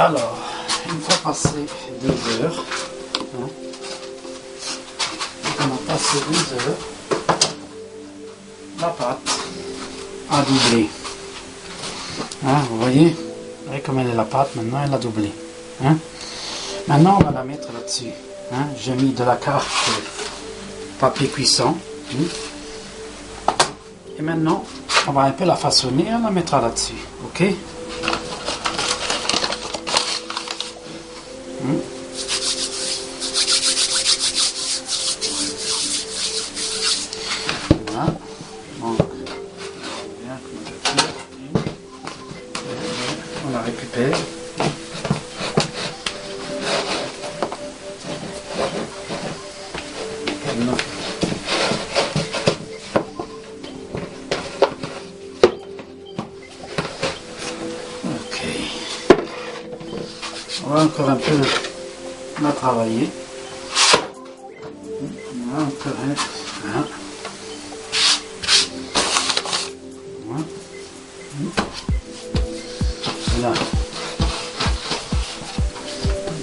Alors, une fois passé 2 heures, hein, on a passé 2 heures, la pâte a doublé. Hein, vous voyez comme elle est la pâte, maintenant elle a doublé. Hein. Maintenant on va la mettre là-dessus. Hein. J'ai mis de la carte papier cuisson. Hein. Et maintenant on va un peu la façonner et on la mettra là-dessus. Ok. Voilà. Donc, on la récupère. Ok. On va encore un peu la travailler. On va encore un. Voilà.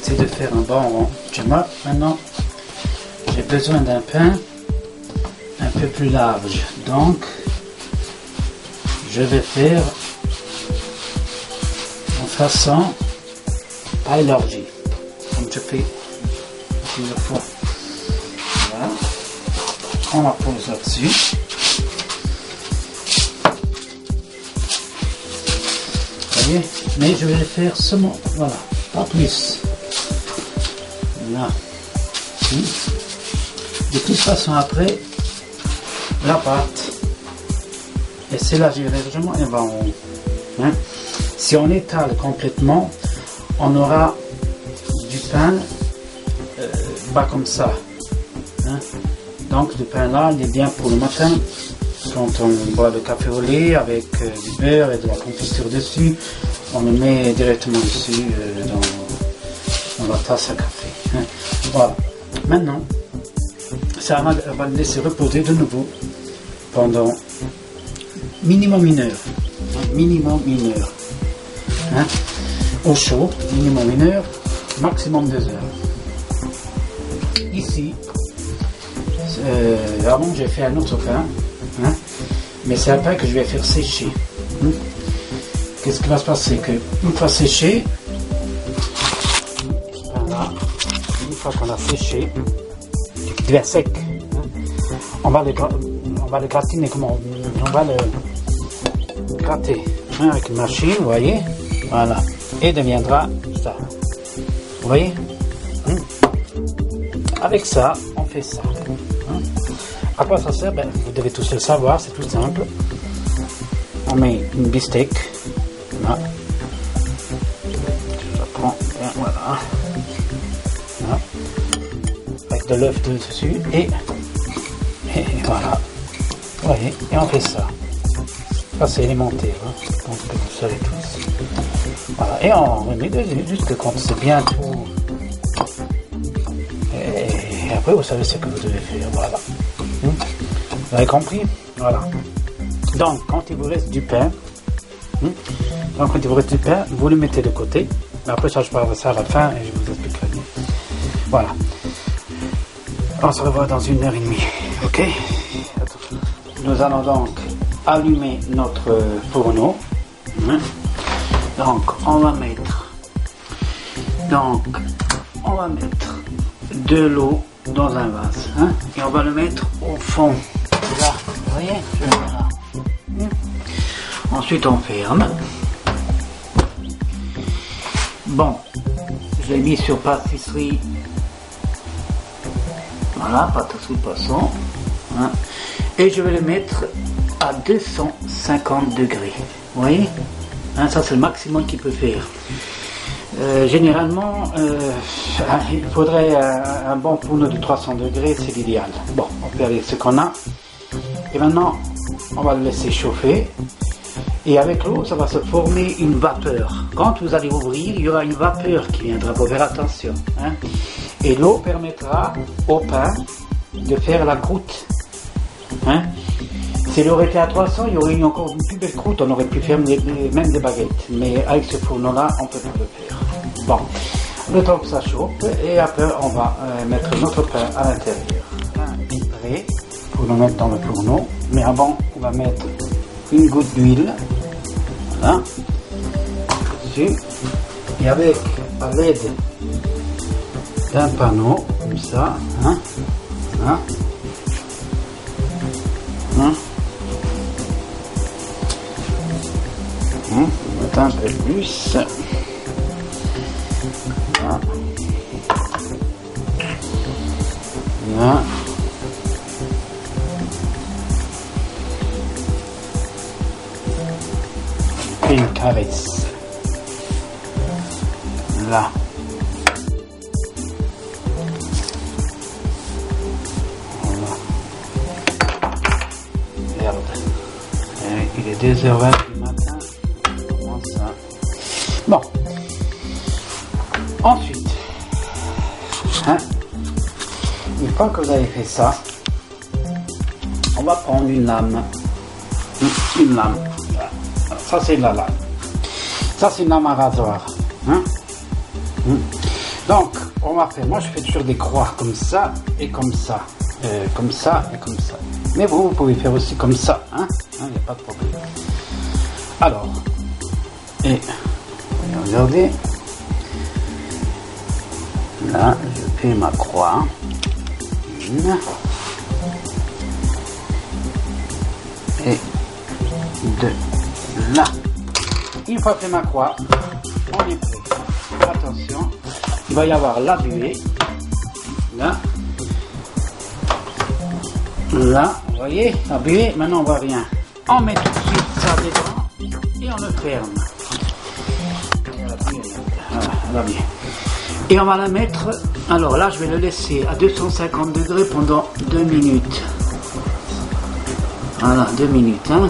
C'est de faire un bon rond. Maintenant, j'ai besoin d'un pain un peu plus large. Donc, je vais faire en façon à élargie, comme je fais plusieurs fois. Voilà. On la pose là-dessus. Mais je vais le faire seulement, voilà, pas plus. Là. De toute façon, après, la pâte, et c'est là légèrement, elle va en haut. Hein? Si on étale complètement, on aura du pain pas comme ça. Hein? Donc, le pain là, il est bien pour le matin. Quand on boit le café au lait avec du beurre et de la confiture dessus, on le met directement dessus dans la tasse à café. Hein. Voilà. Maintenant, ça va le laisser reposer de nouveau pendant minimum 1 heure. Minimum 1 heure. Hein. Au chaud, minimum 1 heure, maximum 2 heures. Ici, avant j'ai fait un autre pain. Hein? Mais c'est un pain que je vais faire sécher. Qu'est-ce qui va se passer? Que une fois séché, voilà, une fois qu'on a séché, il devient sec. Hein? On va le gratiner, comment on va le gratter hein, avec une machine, vous voyez, voilà, et deviendra ça. Vous voyez? Avec ça, on fait ça. Hein? À quoi ça sert? Vous devez tous le savoir, c'est tout simple. On met une bistec. Là. Je la prends, voilà. Là. Avec de l'œuf dessus et voilà. Vous voyez, et on fait ça. Ça c'est élémentaire, hein. Je pense que vous savez tous. Voilà, et on remet dessus, juste quand c'est bien tout. Et après vous savez ce que vous devez faire, voilà. Vous avez compris? Voilà. Donc, quand il vous reste du pain, vous le mettez de côté. Après, ça, je parlerai ça à la fin et je vous expliquerai. Voilà. On se revoit dans 1h30. Ok? Nous allons donc allumer notre fourneau. Donc, on va mettre de l'eau dans un vase. Hein, et on va le mettre au fond. Là, vous voyez, je le mets là. Ensuite, on ferme. Bon, je l'ai mis sur pâtisserie. Voilà, pâtisserie poisson. Hein, et je vais le mettre à 250 degrés. Vous voyez, hein, ça c'est le maximum qu'il peut faire. Généralement, il faudrait un bon fourneau de 300 degrés, c'est l'idéal. Bon, on fait avec ce qu'on a. Et maintenant, on va le laisser chauffer. Et avec l'eau, ça va se former une vapeur. Quand vous allez ouvrir, il y aura une vapeur qui viendra. Faut faire attention. Hein. Et l'eau permettra au pain de faire la croûte. Hein. S'il aurait été à 300, il y aurait eu encore une plus belle croûte. On aurait pu faire même des baguettes. Mais avec ce fourneau-là, on peut pas le faire. Bon, le temps que ça chauffe, et après on va mettre notre pain à l'intérieur. Le pain est prêt pour le mettre dans le fourneau, mais avant on va mettre une goutte d'huile, voilà, dessus, et avec à l'aide d'un panneau, comme ça, hein, hein, hein, on va mettre un peu plus. Là. Là. Et une caresse. Là. Voilà. Merde. Et il est 2h20 du matin. Comment ça? Bon. Ensuite, hein, une fois que vous avez fait ça, on va prendre une lame. Une lame. Ça c'est la lame. Ça c'est une lame à rasoir. Hein. Donc, on va faire, moi je fais toujours des croix comme ça et comme ça. Comme ça et comme ça. Mais vous pouvez faire aussi comme ça. Hein. Il n'y a pas de problème. Alors, et regardez. Là, je fais ma croix. Une. Et deux. Là. Une fois fait ma croix, on est prêt. Attention, il va y avoir la buée. Là. Là, vous voyez, la buée, maintenant on voit rien. On met tout de suite ça dedans et on le ferme. Voilà, bien. Et on va la mettre, alors là je vais le laisser à 250 degrés pendant 2 minutes. Voilà, 2 minutes, hein.